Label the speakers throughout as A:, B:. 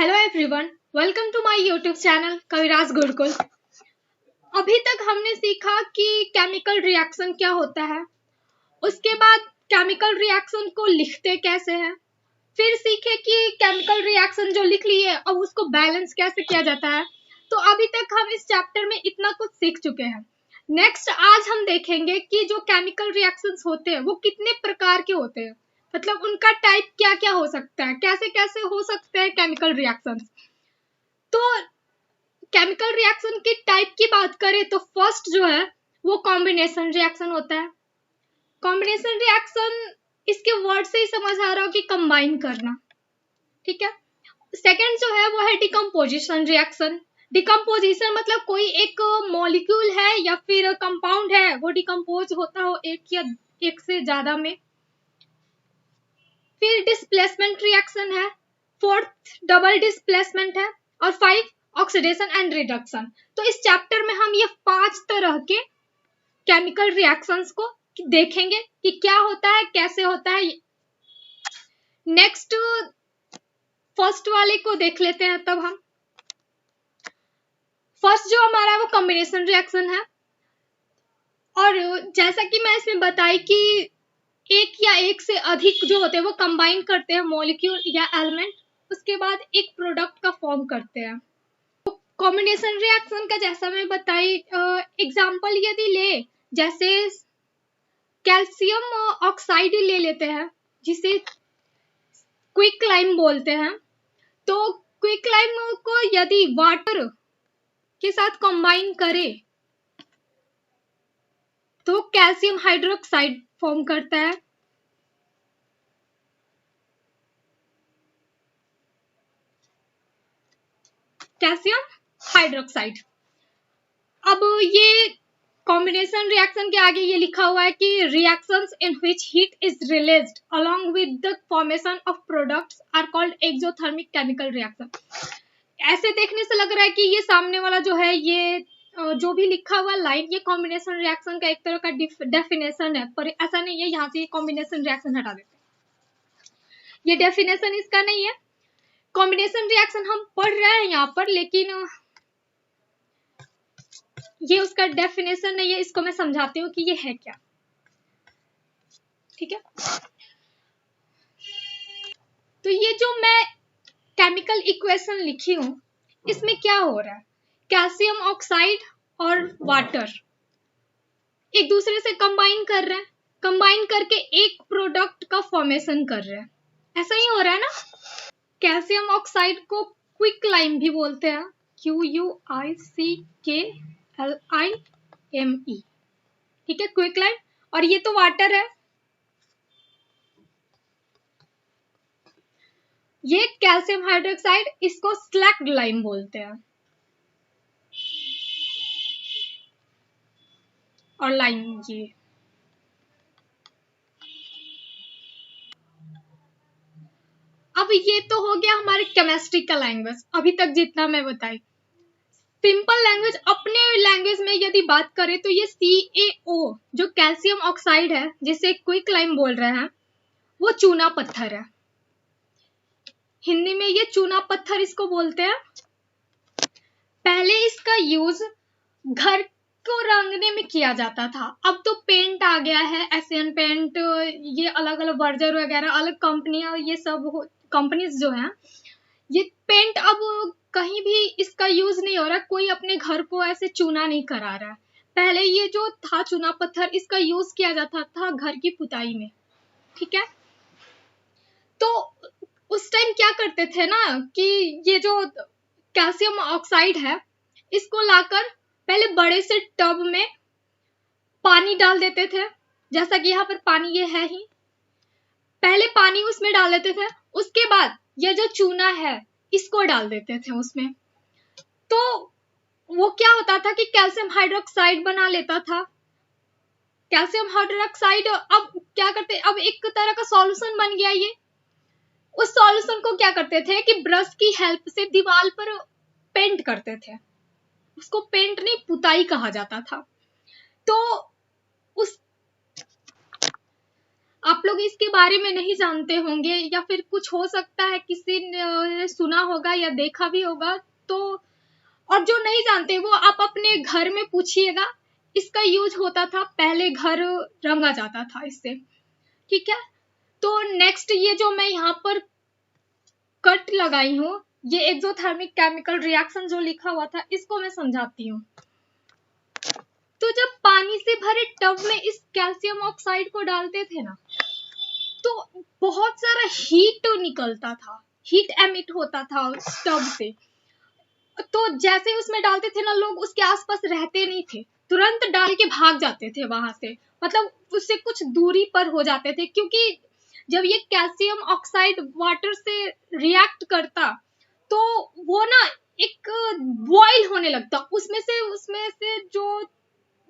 A: Hello everyone, welcome to my YouTube channel Kaviraj Gurukul. अभी तक हमने सीखा कि केमिकल रिएक्शन क्या होता है, उसके बाद केमिकल रिएक्शन को लिखते कैसे हैं, फिर सीखे कि केमिकल रिएक्शन जो लिख ली है अब उसको बैलेंस कैसे किया जाता है। तो अभी तक हम इस चैप्टर में इतना कुछ सीख चुके हैं। नेक्स्ट आज हम देखेंगे कि जो केमिकल रिएक्शंस होते हैं वो कितने प्रकार के होते हैं, मतलब उनका टाइप क्या क्या हो सकता है, कैसे कैसे हो सकते हैं केमिकल रिएक्शंस। तो केमिकल रिएक्शन की टाइप की बात करें तो फर्स्ट जो है वो कॉम्बिनेशन रिएक्शन होता है। कॉम्बिनेशन रिएक्शन इसके वर्ड से ही समझ आ रहा हो कि कंबाइन करना, ठीक है। सेकंड जो है वो है डिकम्पोजिशन रिएक्शन। डिकम्पोजिशन मतलब कोई एक मॉलिक्यूल है या फिर कंपाउंड है वो डिकम्पोज होता हो एक या एक से ज्यादा में। फिर डिस्प्लेसमेंट रिएक्शन है, फोर्थ डबल डिस्प्लेसमेंट है, और 5 ऑक्सीडेशन एंड रिडक्शन। तो इस चैप्टर में हम ये 5 तरह के केमिकल रिएक्शंस को देखेंगे कि क्या होता है, कैसे होता है। नेक्स्ट फर्स्ट वाले को देख लेते हैं। तब हम फर्स्ट जो हमारा है वो कॉम्बिनेशन रिएक्शन है, और जैसा कि मैं इसमें बताई कि एक या एक से अधिक जो होते हैं वो कंबाइन करते हैं मॉलिक्यूल या एलिमेंट, उसके बाद एक प्रोडक्ट का फॉर्म करते हैं। कॉम्बिनेशन रिएक्शन का जैसा मैं बताई एग्जांपल यदि ले, जैसे कैल्शियम ऑक्साइड ले लेते हैं जिसे क्विकलाइम बोलते हैं। तो क्विकलाइम को यदि वाटर के साथ कंबाइन करे तो कैल्शियम हाइड्रोक्साइड फॉर्म करता है। Calcium hydroxide. अब ये कॉम्बिनेशन रिएक्शन के आगे ये लिखा हुआ है कि reactions in which heat is released along with the formation of products are called exothermic chemical reaction. ऐसे देखने से लग रहा है कि ये सामने वाला जो है ये जो भी लिखा हुआ लाइन ये कॉम्बिनेशन रिएक्शन का एक तरह का डेफिनेशन है, पर ऐसा नहीं है। यहाँ से कॉम्बिनेशन रिएक्शन हटा देते हैं, ये डेफिनेशन इसका नहीं है। कॉम्बिनेशन रिएक्शन हम पढ़ रहे हैं यहाँ पर, लेकिन ये उसका डेफिनेशन नहीं है। इसको मैं समझाती हूँ कि ये है क्या, ठीक है। तो ये जो मैं केमिकल इक्वेशन लिखी हूं इसमें क्या हो रहा है, कैल्शियम ऑक्साइड और वाटर एक दूसरे से कंबाइन कर रहे हैं, कंबाइन करके एक प्रोडक्ट का फॉर्मेशन कर रहे हैं। ऐसा ही हो रहा है ना। कैल्शियम ऑक्साइड को क्विकलाइम भी बोलते हैं, QUICKLIME, ठीक है, क्विकलाइम। और ये तो वाटर है, ये कैल्शियम हाइड्रोक्साइड, इसको स्लैक्ड लाइम बोलते हैं। और लाइम ये अब ये तो हो गया हमारे केमिस्ट्री का लैंग्वेज, अभी तक जितना मैं बताई। सिंपल लैंग्वेज, अपने लैंग्वेज में यदि बात करें तो ये CaO जो कैल्शियम ऑक्साइड है जिसे क्विकलाइम बोल रहे हैं वो चूना पत्थर है। हिंदी में ये चूना पत्थर इसको बोलते हैं। पहले इसका यूज घर को रंगने में किया जाता था, अब तो पेंट आ गया है, एशियन पेंट, ये अलग अलग वर्जर वगैरह, अलग कंपनियां, ये सब कंपनीज जो हैं ये पेंट अब कहीं भी इसका यूज नहीं हो रहा, कोई अपने घर को ऐसे चूना नहीं करा रहा है। पहले ये जो था चूना पत्थर इसका यूज किया जाता था घर की पुताई में, ठीक है। तो उस टाइम क्या करते थे ना कि ये जो कैल्शियम ऑक्साइड है इसको लाकर पहले बड़े से टब में पानी डाल देते थे, जैसा कि यहाँ पर पानी ये है ही। पहले पानी उसमें डाल देते थे, उसके बाद ये जो चूना है इसको डाल देते थे उसमें। तो वो क्या होता था कि कैल्शियम हाइड्रोक्साइड बना लेता था। कैल्शियम हाइड्रोक्साइड अब क्या करते, अब एक तरह का सॉल्यूशन बन गया ये। उस सॉल्यूशन को क्या करते थे कि ब्रश की हेल्प से दीवार पर पेंट करते थे, उसको पेंट नहीं पुताई कहा जाता था। तो उस आप लोग इसके बारे में नहीं जानते होंगे, या फिर कुछ हो सकता है किसी ने सुना होगा या देखा भी होगा, तो और जो नहीं जानते वो आप अपने घर में पूछिएगा। इसका यूज होता था पहले, घर रंगा जाता था इससे, ठीक है। तो नेक्स्ट ये जो मैं यहाँ पर कट लगाई हूँ, ये एक्सोथर्मिक केमिकल रिएक्शन जो लिखा हुआ था, इसको मैं समझाती हूँ। तो जब पानी से भरे टब में इस कैल्शियम ऑक्साइड को डालते थे ना, तो बहुत सारा हीट निकलता था, हीट एमिट होता था उस टब से। तो जैसे उसमें डालते थे ना, लोग उसके आसपास रहते नहीं थे, तुरंत डाल के भाग जाते थे वहां से, मतलब उससे कुछ दूरी पर हो जाते थे, क्योंकि जब ये कैल्शियम ऑक्साइड वाटर से रिएक्ट करता तो वो ना एक बॉइल होने लगता, उसमें से जो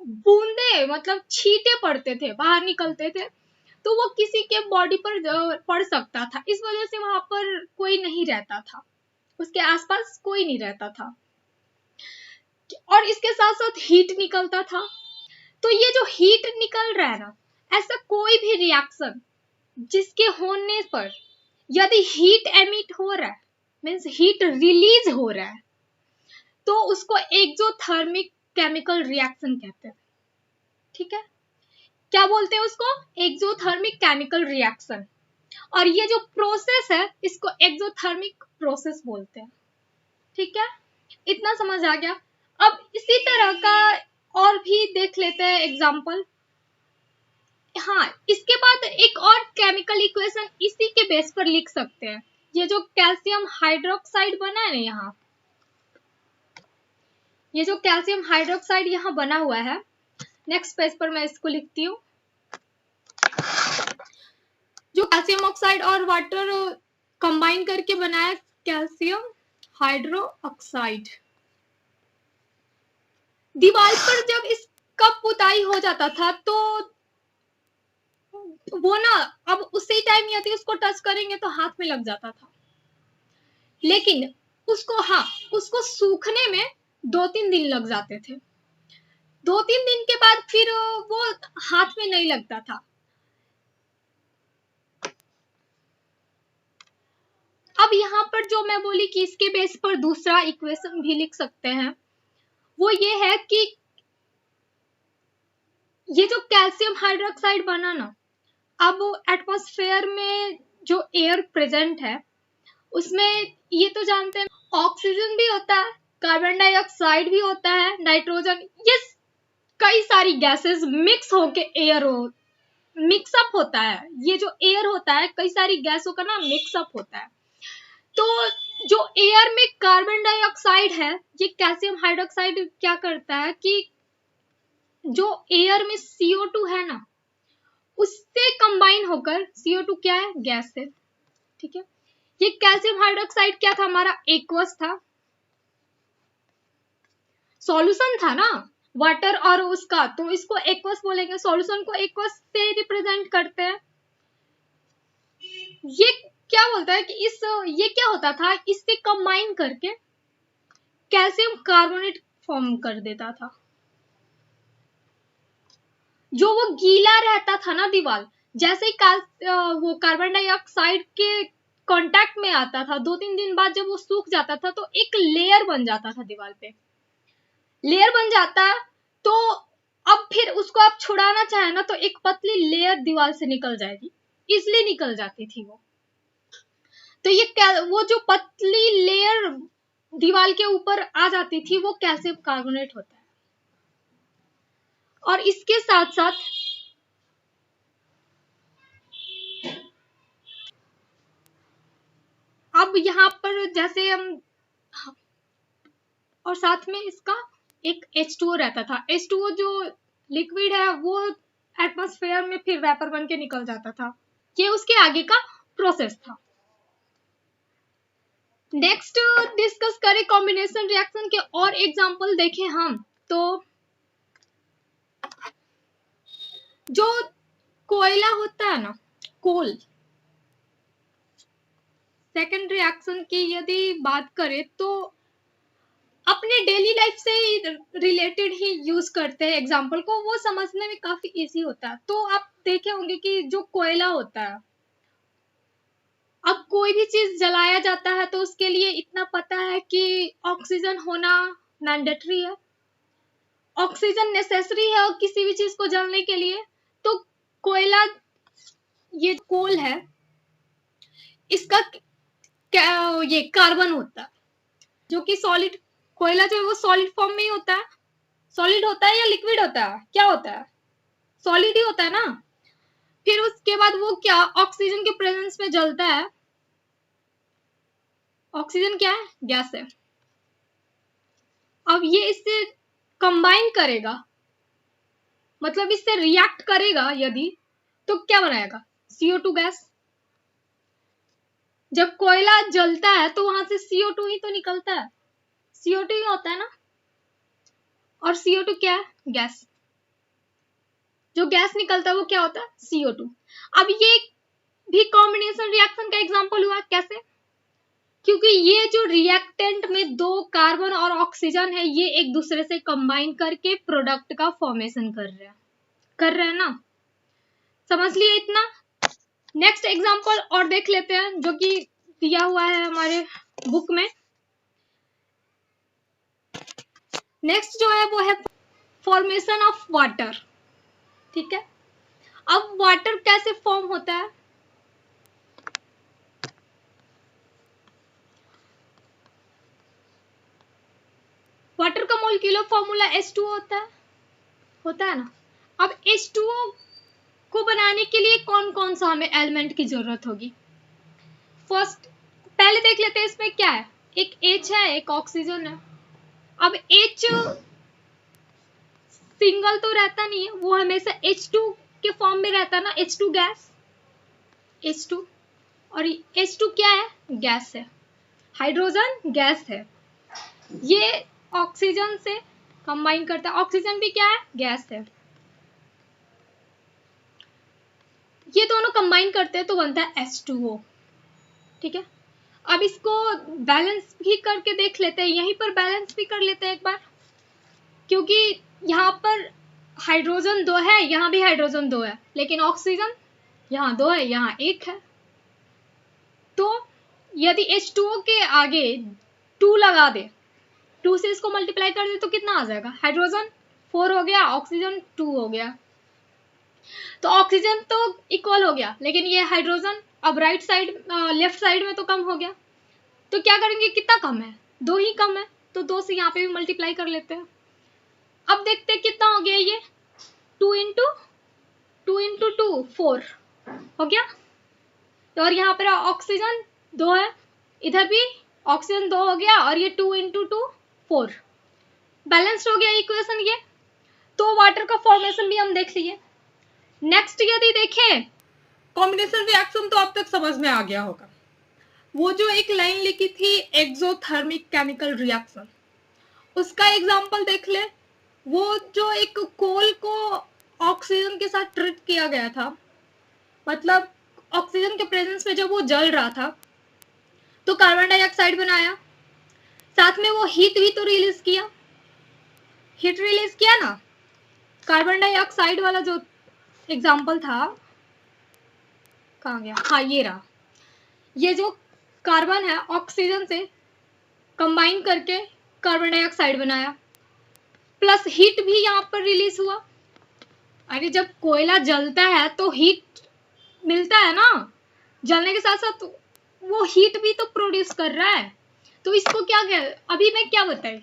A: बूंदे मतलब छींटे पड़ते थे, बाहर निकलते थे, तो वो किसी के बॉडी पर पड़ सकता था। इस वजह से वहां पर कोई नहीं रहता था, उसके आसपास कोई नहीं रहता था, और इसके साथ साथ हीट निकलता था। तो ये जो हीट निकल रहा है ना, ऐसा कोई भी रिएक्शन जिसके होने पर यदि हीट एमिट हो रहा है, मींस हीट रिलीज हो रहा है, तो उसको एक्सोथर्मिक केमिकल रिएक्शन कहते हैं, ठीक है। क्या बोलते हैं उसको? Exothermic chemical reaction. और ये जो प्रोसेस है, इसको एक्सोथर्मिक प्रोसेस बोलते हैं, ठीक है। इतना समझ आ गया। अब इसी तरह का और भी देख लेते हैं एग्जांपल। हाँ, इसके बाद एक और केमिकल इक्वेशन इसी के बेस पर लिख सकते हैं। ये जो कैल्शियम हाइड्रोक्साइड बना है ना यहाँ, ये जो कैल्शियम हाइड्रोक्साइड यहाँ बना हुआ है, नेक्स्ट पेज पर मैं इसको लिखती हूँ। जो कैल्शियम ऑक्साइड और वाटर कंबाइन करके बनाया कैल्शियम हाइड्रो ऑक्साइड। दीवार पर जब इसका पुताई हो जाता था तो वो ना, अब उसी टाइम यदि उसको टच करेंगे तो हाथ में लग जाता था, लेकिन उसको सूखने में 2-3 दिन लग जाते थे। 2-3 दिन के बाद फिर वो हाथ में नहीं लगता था। अब यहाँ पर जो मैं बोली कि इसके बेस पर दूसरा इक्वेशन भी लिख सकते हैं, वो ये है कि ये जो कैल्शियम हाइड्रोक्साइड बना ना, अब एटमॉस्फेयर में जो एयर प्रेजेंट है उसमें ये तो जानते हैं ऑक्सीजन भी होता है, कार्बन डाइऑक्साइड भी होता है, नाइट्रोजन, ये कई सारी गैसेस मिक्स होके एयर मिक्सअप होता है। ये जो एयर होता है, कई सारी गैसों का ना मिक्सअप होता है। तो जो एयर में कार्बन डाइऑक्साइड है, ये कैल्शियम हाइड्रोक्साइड क्या करता है कि जो एयर में CO2 है ना, उससे कंबाइन होकर, CO2 क्या है? गैस है, ठीक है। ये कैल्शियम हाइड्रोक्साइड क्या था? हमारा एक्वस था, सॉल्यूशन था ना वाटर और उसका, तो इसको एक्वस बोलेंगे, सॉल्यूशन को एक्वस से रिप्रेजेंट करते हैं। ये क्या बोलता है कि ये क्या होता था, इससे कंबाइन करके कैल्शियम कार्बोनेट फॉर्म कर देता था। जो वो गीला रहता था ना दीवार, जैसे ही वो कार्बन डाइऑक्साइड के कांटेक्ट में आता था, 2-3 दिन बाद जब वो सूख जाता था तो एक लेयर बन जाता था दीवार पे, लेयर बन जाता। तो अब फिर उसको आप छुड़ाना चाहे ना तो एक पतली लेयर दीवार से निकल जाएगी, इसलिए निकल जाती थी वो। तो ये वो जो पतली लेयर दीवार के ऊपर आ जाती थी, वो कैल्शियम कार्बोनेट होता है। और इसके साथ साथ अब यहाँ पर जैसे हम, और साथ में इसका एक H2O रहता था। H2O जो लिक्विड है वो एटमॉस्फेयर में फिर वेपर बन के निकल जाता था। ये उसके आगे का प्रोसेस था। नेक्स्ट डिस्कस करें कॉम्बिनेशन रिएक्शन के और एग्जांपल देखें हम तो, जो कोयला होता है ना, कोल, सेकेंड रिएक्शन की यदि बात करें तो अपने डेली लाइफ से रिलेटेड ही यूज करते हैं एग्जाम्पल को, वो समझने में काफी इजी होता है। तो आप देखे होंगे कि जो कोयला होता है, अब कोई भी चीज जलाया जाता है तो उसके लिए इतना पता है कि ऑक्सीजन होना मैंडेटरी है, ऑक्सीजन नेसेसरी है और किसी भी चीज को जलने के लिए। तो कोयला, ये कोल है, इसका ये कार्बन होता है, जो कि सॉलिड, कोयला जो है वो सॉलिड फॉर्म में ही होता है। सॉलिड होता है या लिक्विड होता है, क्या होता है? सॉलिड ही होता है ना। फिर उसके बाद वो क्या, ऑक्सीजन के प्रेजेंस में जलता है। ऑक्सीजन क्या है? गैस है। अब ये इससे कंबाइन करेगा, मतलब इससे रिएक्ट करेगा यदि, तो क्या बनाएगा? CO2 gas. जब कोयला जलता है तो वहां से CO2 ही तो निकलता है, CO2 ही होता है ना। और CO2 क्या है? गैस। जो गैस निकलता है वो क्या होता है? CO2। अब ये भी कॉम्बिनेशन रिएक्शन का एग्जांपल हुआ। कैसे? क्योंकि ये जो रिएक्टेंट में दो कार्बन और ऑक्सीजन है, ये एक दूसरे से कंबाइन करके प्रोडक्ट का फॉर्मेशन कर रहे हैं ना। समझ लिए इतना? नेक्स्ट एग्जांपल और देख लेते हैं जो कि दिया हुआ है हमारे बुक में। नेक्स्ट जो है वो है फॉर्मेशन ऑफ वाटर। ठीक है, अब वाटर कैसे फॉर्म होता है? वाटर का मोलिक्यूलर फॉर्मूला H2O होता है ना। अब H2O को बनाने के लिए कौन कौन सा हमें एलिमेंट की जरूरत होगी? फर्स्ट पहले देख लेते हैं इसमें क्या है। एक H है, एक ऑक्सीजन है। अब H सिंगल तो रहता नहीं है, वो हमेशा H2 के फॉर्म में रहता है ना, H2 गैस, H2। और H2 क्या है? गैस है, हाइड्रोजन गैस है। ये ऑक्सीजन से कंबाइन करता है, ऑक्सीजन भी क्या है? गैस है। ये दोनों कंबाइन करते हैं तो बनता है H2O। ठीक है, अब इसको बैलेंस भी करके देख लेते हैं, यहीं पर बैलेंस भी कर लेते हैं एक बार, क्योंकि यहाँ पर हाइड्रोजन 2 है, यहाँ भी हाइड्रोजन 2 है, लेकिन ऑक्सीजन यहाँ 2 है, यहाँ 1 है। तो यदि H2O के आगे 2 लगा दे, 2 से इसको मल्टीप्लाई कर दे तो कितना आ जाएगा? हाइड्रोजन 4 हो गया, ऑक्सीजन 2 हो गया। तो ऑक्सीजन तो इक्वल हो गया, लेकिन ये हाइड्रोजन अब राइट साइड लेफ्ट साइड में तो कम हो गया। तो क्या करेंगे? कितना कम है? 2 ही कम है, तो 2 से यहाँ पे भी मल्टीप्लाई कर लेते हैं। अब देखते हैं कितना हो गया ये, 2 इंटू 2 4 हो गया। तो और यहाँ पर ऑक्सीजन 2 है, इधर भी ऑक्सीजन 2 हो गया, और ये 2 इंटू 2 4 बैलेंस्ड हो गया इक्वेशन ये। तो वाटर का फॉर्मेशन भी हम देख लिए। नेक्स्ट यदि देखें कॉम्बिनेशन रिएक्शन, तो अब तक समझ में आ गया होगा। वो जो एक लाइन लिखी थी एक्सोथर्मिक केमिकल रिएक्शन, उसका एग्जांपल देख ले। वो जो एक कोल को ऑक्सीजन के साथ ट्रीट किया गया था, मतलब ऑक्सीजन के प्रेजेंस में जब वो जल रहा था तो कार्बन डाइऑक्साइड बनाया, साथ में वो हीट भी तो रिलीज किया, हीट रिलीज किया ना। कार्बन डाइऑक्साइड वाला जो एग्जाम्पल था, कहाँ गया? हाँ, ये रहा। ये जो कार्बन है ऑक्सीजन से कंबाइन करके कार्बन डाइऑक्साइड बनाया, प्लस हीट भी यहाँ पर रिलीज हुआ। अरे जब कोयला जलता है तो हीट मिलता है ना, जलने के साथ साथ वो हीट भी तो प्रोड्यूस कर रहा है। तो इसको क्या अभी मैं क्या बताई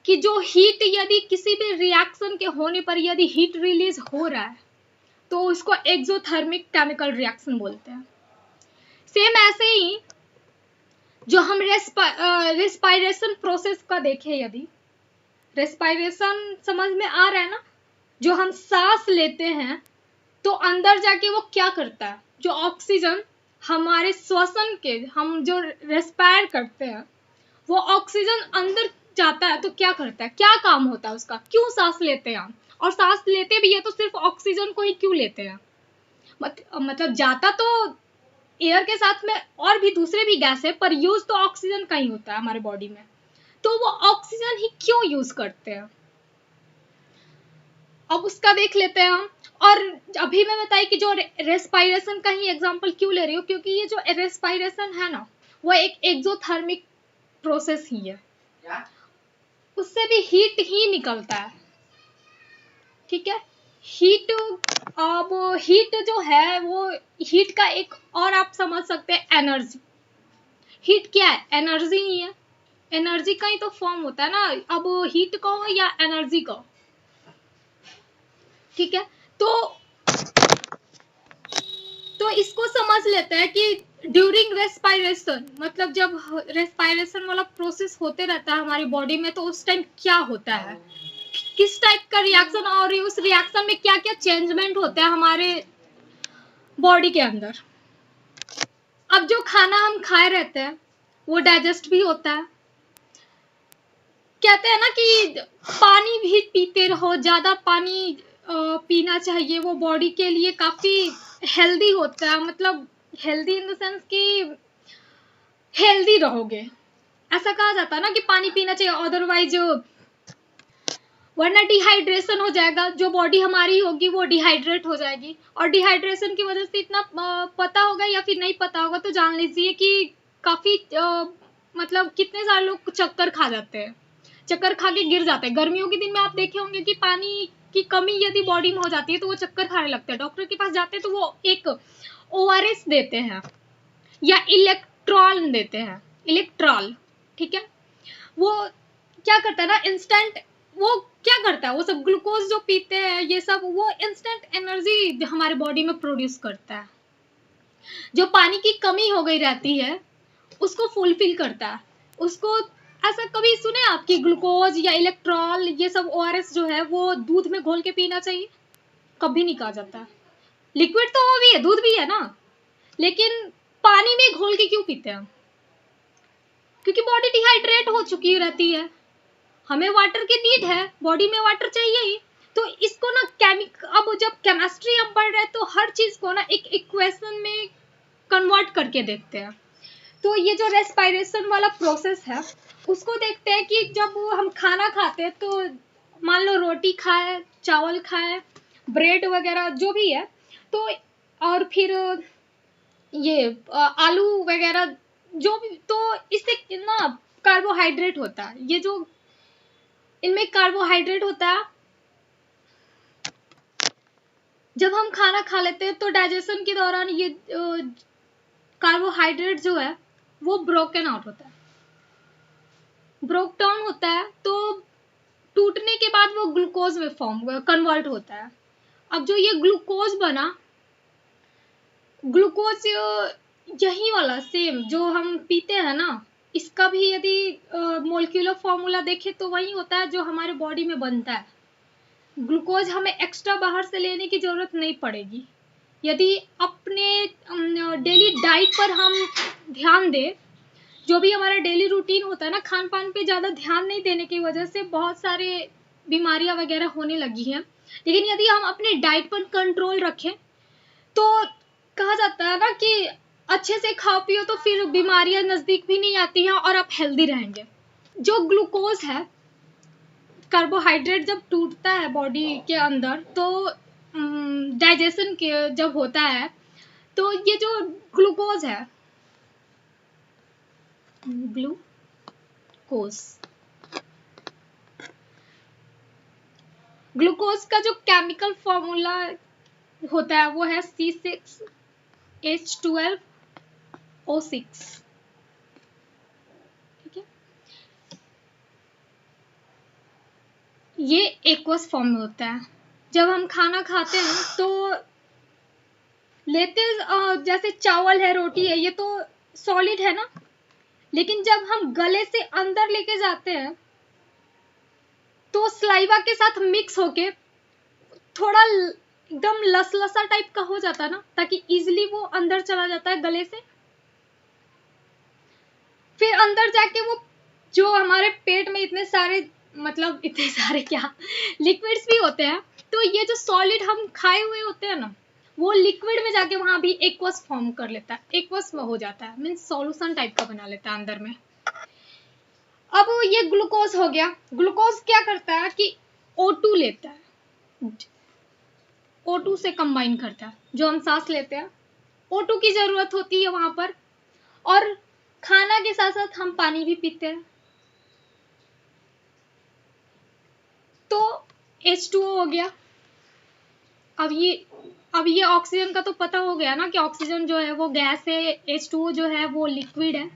A: कि जो हीट यदि किसी भी रिएक्शन के होने पर यदि हीट रिलीज हो रहा है तो उसको एक्सोथर्मिक केमिकल रिएक्शन बोलते हैं। सेम ऐसे ही जो हम रेस्पायरेशन प्रोसेस का देखें, यदि रेस्पायरेशन समझ में आ रहा है ना, जो हम सांस लेते हैं तो अंदर जाके वो क्या करता है, जो ऑक्सीजन हमारे श्वसन के, हम जो रेस्पायर करते हैं, वो ऑक्सीजन अंदर जाता है तो क्या करता है, क्या काम होता है उसका, क्यों सांस लेते हैं हम, और सांस लेते भी है तो सिर्फ ऑक्सीजन को ही क्यों लेते हैं? मतलब जाता तो एयर के साथ में और भी दूसरे भी गैस है, पर यूज तो ऑक्सीजन का ही होता है हमारे बॉडी में। तो वो ऑक्सीजन ही क्यों यूज करते हैं, अब उसका देख लेते हैं हम। और अभी मैं बताई कि जो रेस्पायरेशन का ही एग्जांपल क्यों ले रही हूँ, क्योंकि ये जो रेस्पायरेशन है ना, वो एक एक्सोथर्मिक प्रोसेस ही है, उससे भी हीट ही निकलता है, ठीक है। हीट, अब हीट जो है वो हीट का एक और आप समझ सकते हैं एनर्जी। हीट क्या है, एनर्जी ही है, एनर्जी का ही तो फॉर्म होता है ना, अब हीट कहो या एनर्जी कहो, ठीक है। तो इसको समझ लेते हैं कि ड्यूरिंग रेस्पायरेशन, मतलब जब रेस्पायरेशन वाला प्रोसेस होते रहता है हमारी बॉडी में, तो उस टाइम क्या होता है, किस टाइप का रिएक्शन, और उस रिएक्शन में क्या क्या चेंजमेंट होता है हमारे बॉडी के अंदर। अब जो खाना हम खाए रहते हैं वो डाइजेस्ट भी होता है। कहते हैं ना कि पानी भी पीते रहो, ज्यादा पानी पीना चाहिए, वो बॉडी के लिए काफी हेल्दी होता है, मतलब हेल्दी इन द सेंस कि हेल्दी रहोगे, ऐसा कहा जाता है ना कि पानी पीना चाहिए, अदरवाइज वरना डिहाइड्रेशन हो जाएगा, जो बॉडी हमारी होगी वो डिहाइड्रेट हो जाएगी। और डिहाइड्रेशन की वजह से इतना पता होगा या फिर नहीं पता होगा तो जान लीजिए कि काफी मतलब कितने सारे लोग चक्कर खा जाते हैं, चक्कर खा के गिर जाते हैं। गर्मियों के दिन में आप देखे होंगे कि पानी की कमी यदि बॉडी में हो जाती है तो वो चक्कर खाने लगते हैं, डॉक्टर के पास जाते हैं तो वो एक ORS देते हैं या इलेक्ट्रॉल देते हैं, इलेक्ट्रॉल, ठीक है। वो क्या करता है ना, इंस्टेंट, वो क्या करता है, वो सब ग्लूकोज जो पीते हैं ये सब, वो इंस्टेंट एनर्जी हमारे बॉडी में प्रोड्यूस करता है, जो पानी की कमी हो गई रहती है उसको फुलफिल करता है उसको। ऐसा कभी सुने आपकी ग्लूकोज या इलेक्ट्रॉल ये सब ORS जो है वो दूध में घोल के पीना चाहिए, कभी नहीं कहा जाता। लिक्विड तो वो भी है, दूध भी है ना, लेकिन पानी में घोल के क्यों पीते हैं, क्योंकि बॉडी डिहाइड्रेट हो चुकी रहती है, हमें वाटर की नीड है, बॉडी में वाटर चाहिए ही। तो इसको ना अब जब केमिस्ट्री हम पढ़ रहे हैं तो हर चीज को ना एक इक्वेशन में कन्वर्ट करके देखते हैं। तो ये जो रेस्पायरेशन वाला प्रोसेस है उसको देखते हैं कि जब हम खाना खाते हैं तो मान लो रोटी खाए, चावल खाए, ब्रेड वगैरह जो भी है, तो और फिर ये आलू वगैरह जो भी, तो इससे ना कार्बोहाइड्रेट होता है, ये जो इनमें कार्बोहाइड्रेट होता है, जब हम खाना खा लेते हैं तो डाइजेशन के दौरान ये कार्बोहाइड्रेट जो है वो ब्रोकन आउट होता है, ब्रोक डाउन होता है, तो टूटने के बाद वो ग्लूकोज में फॉर्म कन्वर्ट होता है। अब जो ये ग्लूकोज बना, ग्लूकोज यही वाला सेम जो हम पीते हैं ना, इसका भी यदि मोलिक्यूलर फॉर्मूला देखें तो वही होता है जो हमारे बॉडी में बनता है। ग्लूकोज हमें एक्स्ट्रा बाहर से लेने की जरूरत नहीं पड़ेगी, यदि अपने डेली डाइट पर हम ध्यान दें, जो भी हमारा डेली रूटीन होता है ना, खान पान पे ज़्यादा ध्यान नहीं देने की वजह से बहुत सारे बीमारियां वगैरह होने लगी हैं। लेकिन यदि हम अपने डाइट पर कंट्रोल रखें तो कहा जाता है ना कि अच्छे से खाओ पियो तो फिर बीमारियां नज़दीक भी नहीं आती हैं और आप हेल्दी रहेंगे। जो ग्लूकोज है, कार्बोहाइड्रेट जब टूटता है बॉडी के अंदर तो डाइजेशन के जब होता है तो ये जो ग्लूकोज है, ग्लूकोज का जो केमिकल फॉर्मूला होता है वो है C6H12O6, ठीक है। ये एक्वस फॉर्म में होता है। जब हम खाना खाते हैं तो लेते जैसे चावल है, रोटी है, ये तो सॉलिड है ना, लेकिन जब हम गले से अंदर लेके जाते हैं तो स्लाइवा के साथ मिक्स होके थोड़ा एकदम लसलसा टाइप का हो जाता है ना, ताकि इजीली वो अंदर चला जाता है गले से, फिर अंदर जाके वो जो हमारे पेट में इतने सारे, मतलब इतने सारे क्या, लिक्विड्स भी होते हैं, तो ये जो सॉलिड हम खाए हुए होते हैं ना, वो लिक्विड में जाके वहां भी एक्वस फॉर्म कर लेता है, एक्वस हो जाता है, मीन्स सॉल्यूशन टाइप का बना लेता है अंदर में। अब ये ग्लूकोज हो गया। ग्लूकोज क्या करता है कि O2 लेता है, O2 से कंबाइन करता है, जो हम सांस लेते हैं O2 की जरूरत होती है वहां पर, और खाना के साथ साथ हम पानी भी पीते हैं। तो H2O हो गया। अब ये ऑक्सीजन का तो पता हो गया ना कि ऑक्सीजन जो है वो गैस है, H2O जो है वो लिक्विड है।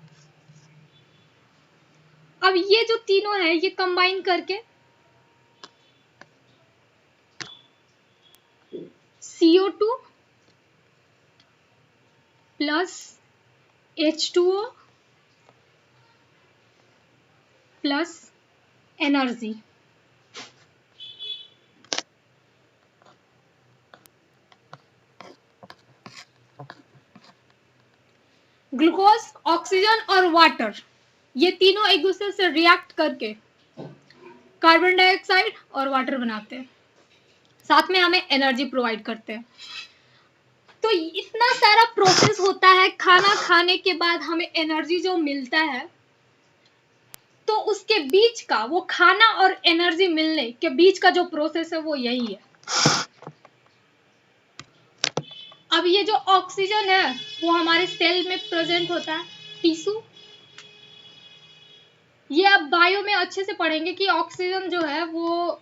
A: अब ये जो तीनों है ये कंबाइन करके CO2 plus H2O plus energy, glucose, oxygen और वाटर, ये तीनों एक दूसरे से रिएक्ट करके कार्बन डाइऑक्साइड और वाटर बनाते हैं, साथ में हमें एनर्जी प्रोवाइड करते हैं। तो इतना सारा प्रोसेस होता है, खाना खाने के बाद हमें एनर्जी जो मिलता है, तो उसके बीच का वो खाना और एनर्जी मिलने के बीच का जो प्रोसेस है वो यही है। अब ये जो ऑक्सीजन है वो हमारे सेल में प्रेजेंट होता है, टिश्यू। ये आप बायो में अच्छे से पढ़ेंगे कि ऑक्सीजन जो है वो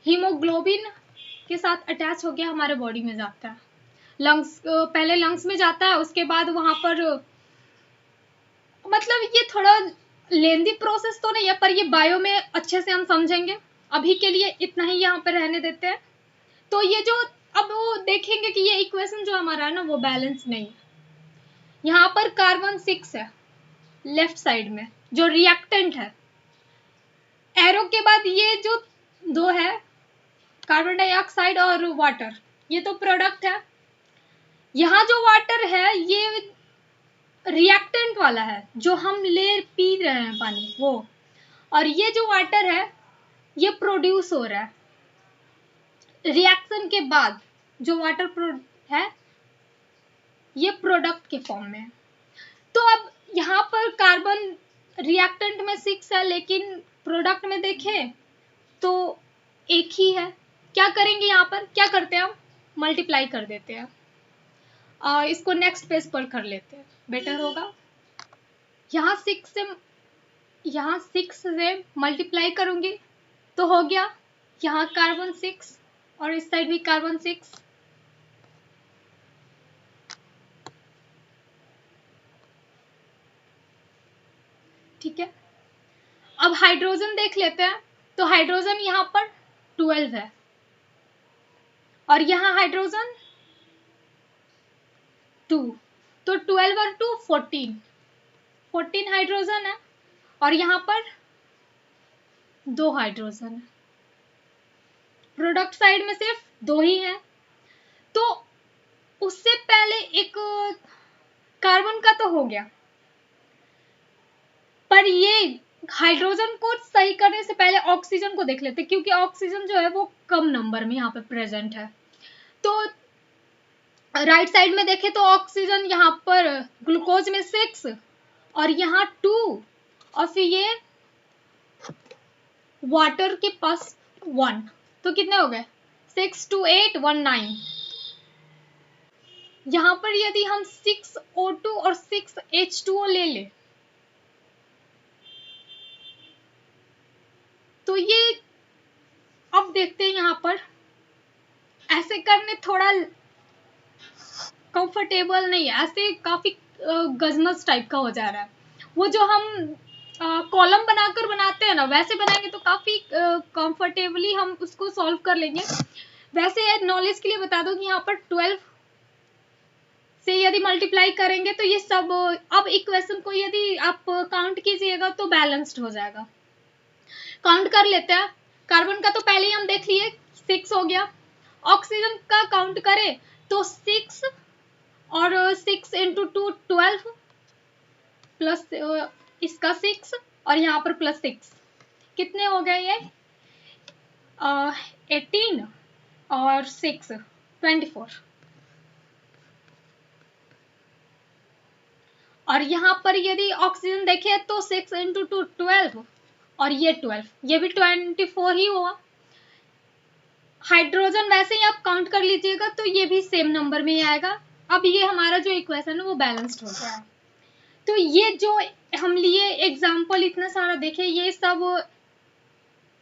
A: हीमोग्लोबिन के साथ अटैच होकर हमारे बॉडी में जाता है। लंग्स, पहले लंग्स में जाता है, उसके बाद वहां पर, मतलब ये थोड़ा लेंदी प्रोसेस तो नहीं है, पर ये बायो में अच्छे से हम समझेंगे। अभी के लिए इतना ही यहाँ पर रहने देते हैं। तो ये जो अब वो देखेंगे कि ये इक्वेशन जो हमारा है ना वो बैलेंस नहीं है। यहाँ पर कार्बन 6 है लेफ्ट साइड में जो रिएक्टेंट है, एरो के बाद ये जो दो है कार्बन डाइऑक्साइड और वाटर, ये तो प्रोडक्ट है। यहाँ जो वाटर है ये रिएक्टेंट वाला है, जो हम ले पी रहे हैं पानी वो, और ये जो वाटर है ये प्रोड्यूस हो रहा है रिएक्शन के बाद। जो वाटर है ये प्रोडक्ट के फॉर्म में है। तो अब यहाँ पर कार्बन रिएक्टेंट में 6 है, लेकिन प्रोडक्ट में देखें तो एक ही है। क्या करेंगे, यहाँ पर क्या करते हैं हम, मल्टीप्लाई कर देते हैं। इसको नेक्स्ट पेज पर कर लेते हैं, बेटर होगा। यहाँ 6 से मल्टीप्लाई करूंगी तो हो गया यहाँ कार्बन 6 और इस साइड भी कार्बन 6। ठीक है, अब हाइड्रोजन देख लेते हैं। तो हाइड्रोजन यहाँ पर 12 है और यहाँ हाइड्रोजन 2, तो 12 और 2 14 हाइड्रोजन है, और यहाँ पर 2 हाइड्रोजन है। प्रोडक्ट साइड में सिर्फ 2 ही है। तो उससे पहले एक कार्बन का तो हो गया, पर ये हाइड्रोजन को सही करने से पहले ऑक्सीजन को देख लेते, क्योंकि ऑक्सीजन जो है वो कम नंबर में यहाँ पे प्रेजेंट है। तो राइट साइड में देखें तो ऑक्सीजन यहाँ पर ग्लूकोज में 6 और यहाँ 2, और फिर ये वाटर के पास 1, तो कितने हो गए 6 2 8 1 9। यहाँ पर यदि हम 6O2 और 6H2O ले ले तो ये, अब देखते हैं यहाँ पर ऐसे करने थोड़ा कंफर्टेबल नहीं है, ऐसे काफी गजनस टाइप का हो जा रहा है। वो जो हम कॉलम बनाकर बनाते हैं ना, वैसे बनाएंगे तो काफी कंफर्टेबली हम उसको सॉल्व कर लेंगे। वैसे नॉलेज के लिए बता दो कि यहाँ पर 12 से यदि मल्टीप्लाई करेंगे तो ये सब, अब इक्वेशन को यदि आप काउंट कीजिएगा तो बैलेंस्ड हो जाएगा। काउंट कर लेते हैं। कार्बन का तो पहले ही हम देख लिए 6 हो गया। ऑक्सीजन का काउंट करें तो 6 और 6 इंटू 2 12 प्लस इसका 6 और यहाँ पर प्लस 6, कितने हो गए ये 18 और 6 24। और यहाँ पर यदि ऑक्सीजन देखें तो 6 इंटू 2 12 और ये 12, ये भी 24 ही हुआ। हाइड्रोजन वैसे ही आप काउंट कर लीजिएगा तो ये भी सेम नंबर में ही आएगा। अब ये हमारा जो इक्वेशन है वो बैलेंस्ड हो गया है। तो ये जो हम लिए एग्जाम्पल इतना सारा देखे, ये सब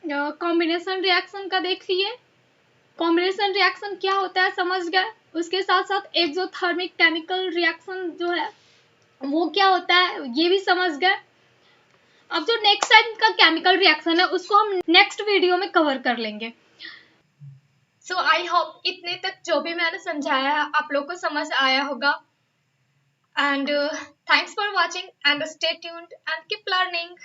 A: कॉम्बिनेशन रिएक्शन का देख लिए। कॉम्बिनेशन रिएक्शन क्या होता है समझ गए, उसके साथ साथ एक्सोथर्मिक केमिकल रिएक्शन जो है वो क्या होता है ये भी समझ गए। अब जो नेक्स्ट टाइम का केमिकल रिएक्शन है उसको हम नेक्स्ट वीडियो में कवर कर लेंगे। सो आई होप इतने तक जो भी मैंने समझाया है आप लोग को समझ आया होगा। And thanks for watching and stay tuned and keep learning.